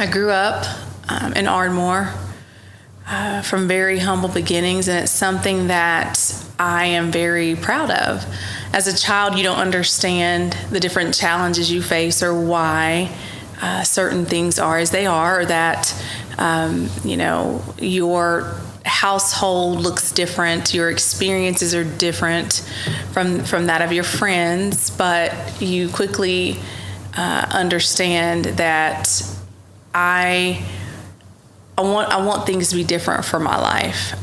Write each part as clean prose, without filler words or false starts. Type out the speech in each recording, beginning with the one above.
I grew up in Ardmore from very humble beginnings, and it's something that I am very proud of. As a child, you don't understand the different challenges you face or why certain things are as they are, or that, your household looks different, your experiences are different from that of your friends, but you quickly understand that I want things to be different for my life.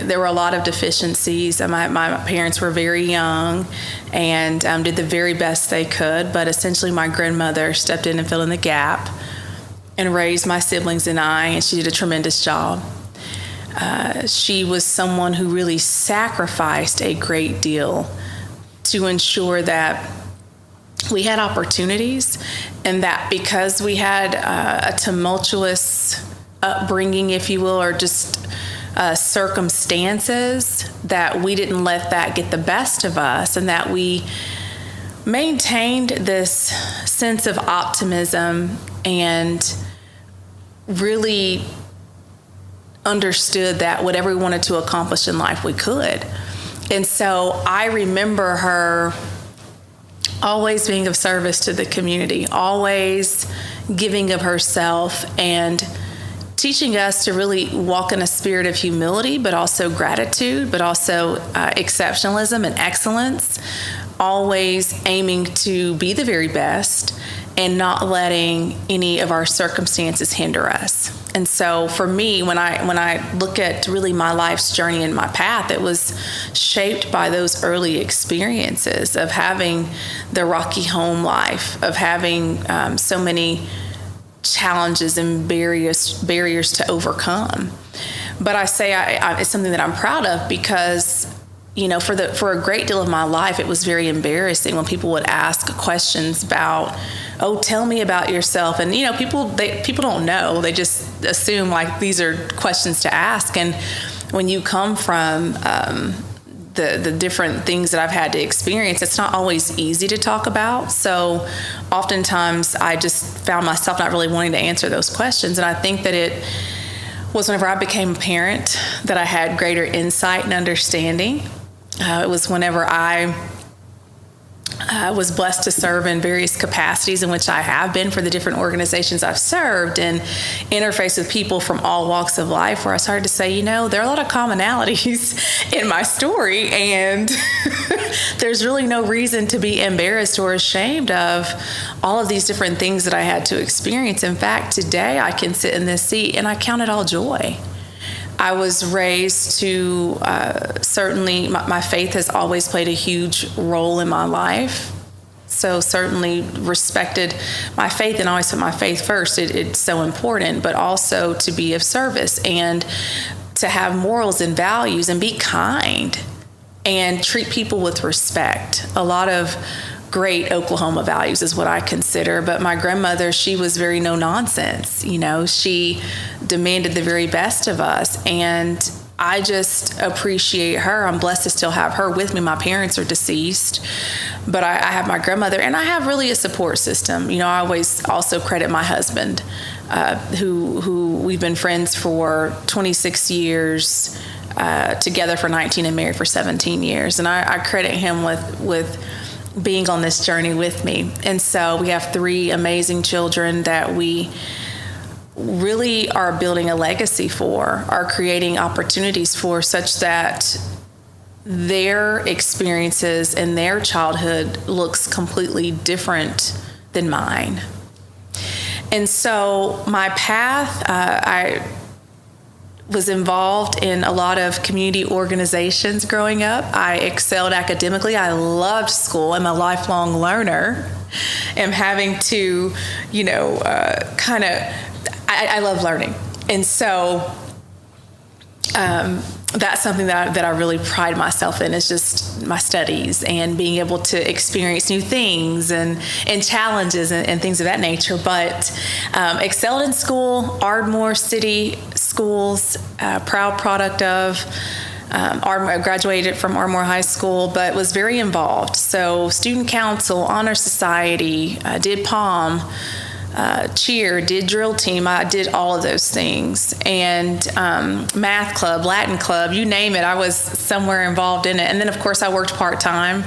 There were a lot of deficiencies. My parents were very young and did the very best they could, but essentially my grandmother stepped in and filled in the gap and raised my siblings and I, and she did a tremendous job. She was someone who really sacrificed a great deal to ensure that we had opportunities, and that because we had a tumultuous upbringing, if you will, or just circumstances, that we didn't let that get the best of us, and that we maintained this sense of optimism and really understood that whatever we wanted to accomplish in life, we could. And so I remember her always being of service to the community, always giving of herself, and teaching us to really walk in a spirit of humility, but also gratitude, but also exceptionalism and excellence, always aiming to be the very best and not letting any of our circumstances hinder us. And so for me, when I look at really my life's journey and my path, it was shaped by those early experiences of having the rocky home life, of having so many challenges and barriers to overcome. But I say it's something that I'm proud of because, for a great deal of my life, it was very embarrassing when people would ask questions about, oh, tell me about yourself. And, people don't know. They just assume like these are questions to ask. And when you come from the different things that I've had to experience, it's not always easy to talk about. So oftentimes I just found myself not really wanting to answer those questions. And I think that it was whenever I became a parent that I had greater insight and understanding. It was whenever I was blessed to serve in various capacities in which I have been for the different organizations I've served, and interface with people from all walks of life, where I started to say, there are a lot of commonalities in my story, and there's really no reason to be embarrassed or ashamed of all of these different things that I had to experience. In fact, today I can sit in this seat and I count it all joy. I was raised to, certainly, my faith has always played a huge role in my life. So certainly respected my faith and always put my faith first. It's so important, but also to be of service and to have morals and values and be kind and treat people with respect. A lot of great Oklahoma values is what I consider. But my grandmother, she was very no nonsense. She demanded the very best of us. And I just appreciate her. I'm blessed to still have her with me. My parents are deceased, but I have my grandmother, and I have really a support system. I always also credit my husband, who we've been friends for 26 years, together for 19 and married for 17 years. And I credit him with being on this journey with me. And so we have 3 amazing children that we really are building a legacy for, are creating opportunities for, such that their experiences and their childhood looks completely different than mine. And so my path, I was involved in a lot of community organizations growing up. I excelled academically. I loved school. I'm a lifelong learner. I'm having to, I love learning. And so that's something that I really pride myself in, is just my studies and being able to experience new things and challenges and things of that nature. But excelled in school, Ardmore City Schools, proud product of. I graduated from Ardmore High School, but was very involved. So student council, honor society, did POM, cheer, did drill team. I did all of those things. And math club, Latin club, you name it, I was somewhere involved in it. And then, of course, I worked part-time.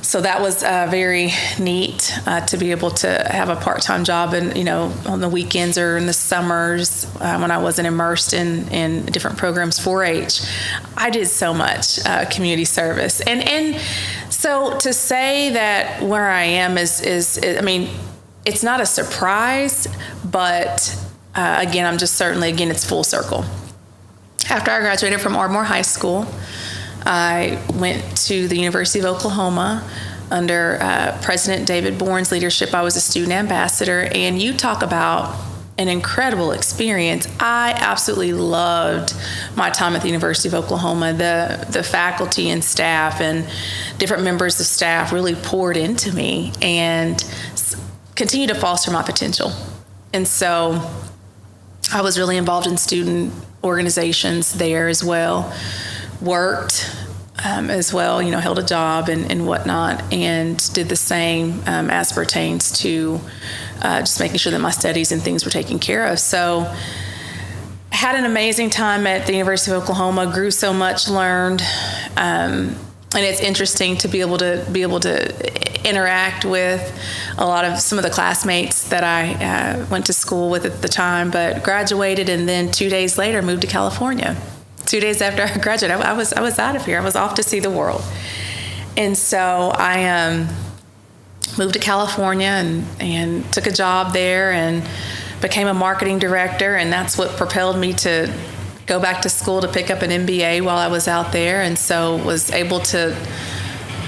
So that was very neat to be able to have a part-time job and, on the weekends or in the summers when I wasn't immersed in different programs, 4-H. I did so much community service. And so to say that where I am is I mean, it's not a surprise, but again, I'm just it's full circle. After I graduated from Ardmore High School, I went to the University of Oklahoma under President David Bourne's leadership. I was a student ambassador, and you talk about an incredible experience. I absolutely loved my time at the University of Oklahoma. The faculty and staff and different members of staff really poured into me and continued to foster my potential. And so I was really involved in student organizations there as well. Worked as well, held a job and whatnot, and did the same as pertains to just making sure that my studies and things were taken care of. So I had an amazing time at the University of Oklahoma, grew so much, learned, and it's interesting to be able to interact with some of the classmates that I went to school with at the time, but graduated and then 2 days later moved to California. 2 days after I graduated, I was out of here. I was off to see the world. And so I moved to California and took a job there and became a marketing director, and that's what propelled me to go back to school to pick up an MBA while I was out there, and so was able to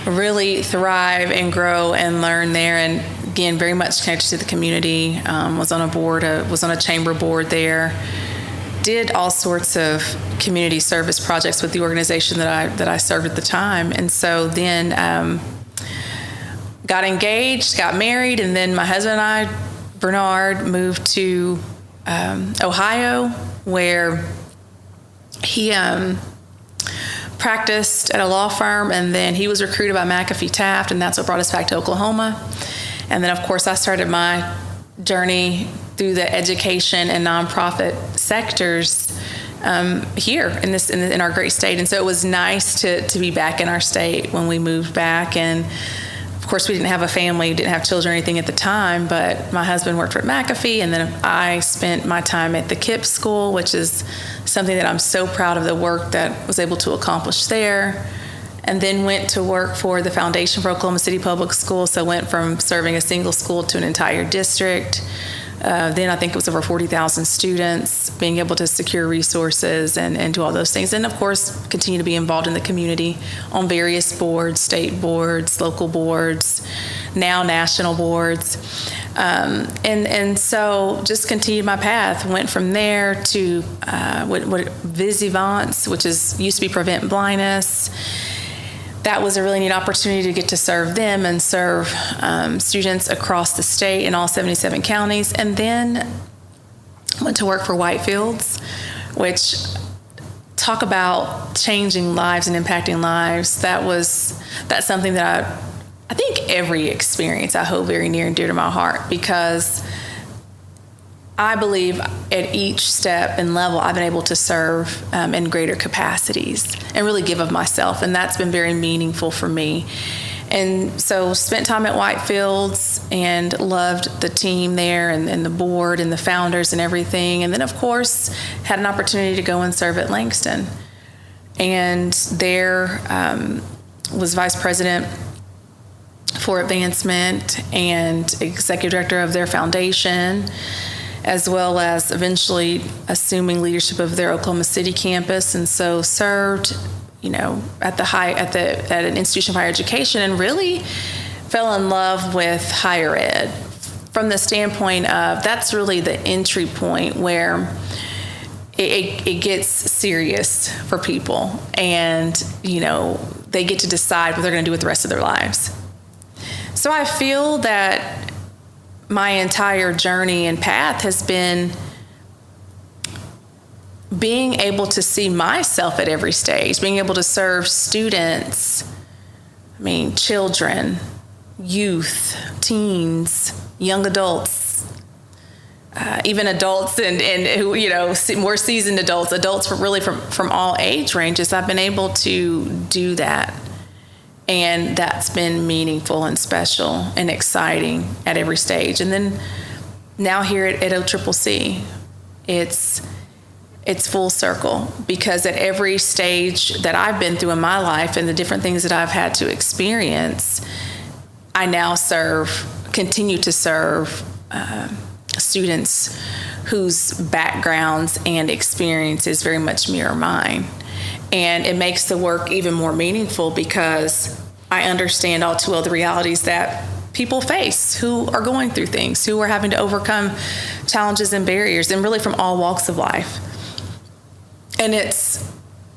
really thrive and grow and learn there, and again, very much connected to the community. Was on a chamber board there. Did all sorts of community service projects with the organization that I served at the time. And so then got engaged, got married, and then my husband and I, Bernard, moved to Ohio, where he practiced at a law firm, and then he was recruited by McAfee Taft, and that's what brought us back to Oklahoma. And then, of course, I started my journey through the education and nonprofit sectors here in our great state. And so it was nice to be back in our state when we moved back. And of course, we didn't have a family, didn't have children or anything at the time, but my husband worked for McAfee, and then I spent my time at the KIPP school, which is something that I'm so proud of the work that I was able to accomplish there. And then went to work for the Foundation for Oklahoma City Public Schools. So went from serving a single school to an entire district. Then I think it was over 40,000 students, being able to secure resources and do all those things. And of course, continue to be involved in the community on various boards, state boards, local boards, now national boards. And so just continued my path. Went from there to what Visivance, which used to be Prevent Blindness. That was a really neat opportunity to get to serve them and serve students across the state in all 77 counties. And then went to work for Whitefields, which talk about changing lives and impacting lives. That's something that I think every experience I hold very near and dear to my heart, because I believe at each step and level I've been able to serve in greater capacities and really give of myself, and that's been very meaningful for me. And so spent time at Whitefields and loved the team there and the board and the founders and everything. And then, of course, had an opportunity to go and serve at Langston. And there was vice president for advancement and executive director of their foundation, as well as eventually assuming leadership of their Oklahoma City campus. And so served, at an institution of higher education, and really fell in love with higher ed from the standpoint of that's really the entry point where it gets serious for people, and they get to decide what they're going to do with the rest of their lives. So I feel that my entire journey and path has been being able to see myself at every stage, being able to serve students, children, youth, teens, young adults, even adults and who, more seasoned adults really from all age ranges. I've been able to do that. And that's been meaningful and special and exciting at every stage. And then now here at OCCC, it's full circle, because at every stage that I've been through in my life and the different things that I've had to experience, I now continue to serve students whose backgrounds and experiences very much mirror mine. And it makes the work even more meaningful because I understand all too well the realities that people face who are going through things, who are having to overcome challenges and barriers, and really from all walks of life. And it's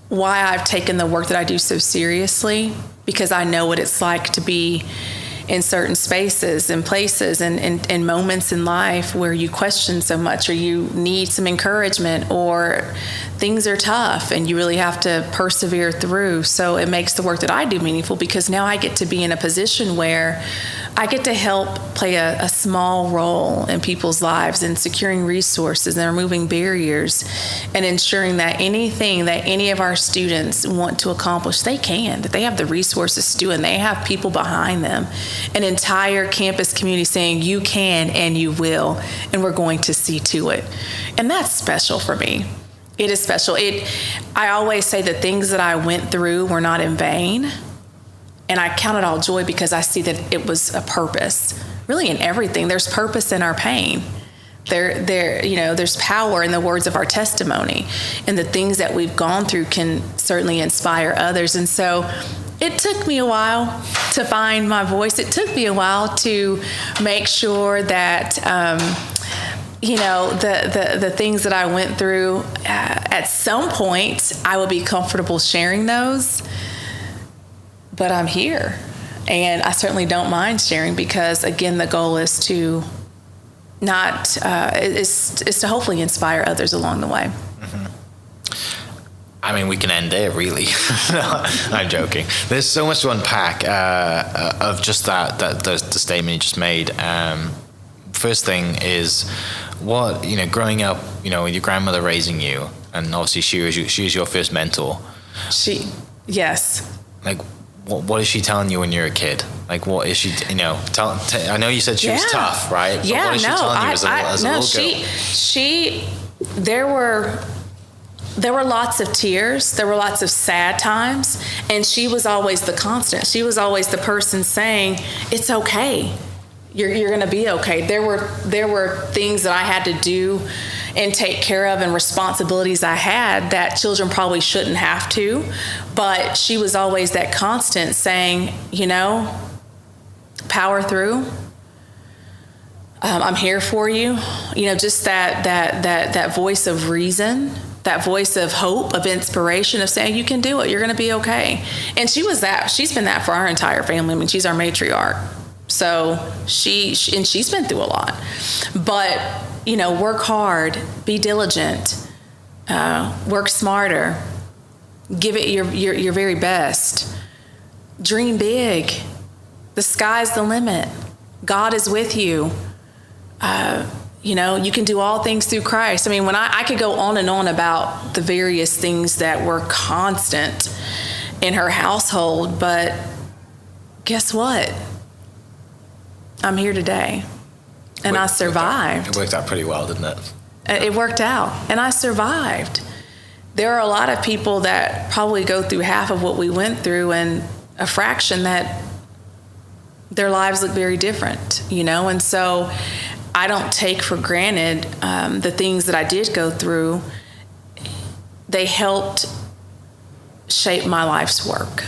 why I've taken the work that I do so seriously, because I know what it's like to be in certain spaces and places and moments in life where you question so much, or you need some encouragement, or things are tough and you really have to persevere through. So it makes the work that I do meaningful, because now I get to be in a position where I get to help play a small role in people's lives in securing resources and removing barriers and ensuring that anything that any of our students want to accomplish, they can, that they have the resources to do, and they have people behind them, an entire campus community saying you can and you will, and we're going to see to it. And that's special for me. It is special. I always say the things that I went through were not in vain. And I count it all joy because I see that it was a purpose. Really, in everything, there's purpose in our pain. There's power in the words of our testimony, and the things that we've gone through can certainly inspire others. And so, it took me a while to find my voice. It took me a while to make sure that, the things that I went through, at some point, I would be comfortable sharing those. But I'm here, and I certainly don't mind sharing, because again, the goal is to is to hopefully inspire others along the way. Mm-hmm. I mean, we can end there, really. No, I'm joking. There's so much to unpack of just the statement you just made. First thing is, growing up, with your grandmother raising you, and obviously she was your first mentor. Yes. Like, what is she telling you when you're a kid? Like, what is she, I know you said she was tough, right? But what is she telling you as a little girl? There were lots of tears. There were lots of sad times. And she was always the constant. She was always the person saying, it's okay. You're going to be okay. There were things that I had to do and take care of, and responsibilities I had that children probably shouldn't have to. But she was always that constant saying, power through. I'm here for you. Just that voice of reason, that voice of hope, of inspiration, of saying you can do it. You're going to be okay. And she was that. She's been that for our entire family. I mean, she's our matriarch. So she's been through a lot. But work hard, be diligent, work smarter, give it your very best, dream big. The sky's the limit. God is with you. You can do all things through Christ. I mean, when I could go on and on about the various things that were constant in her household, but guess what? I'm here today. And I survived. It worked out pretty well, didn't it? It worked out, and I survived. There are a lot of people that probably go through half of what we went through, and a fraction that their lives look very different, And so I don't take for granted the things that I did go through. They helped shape my life's work.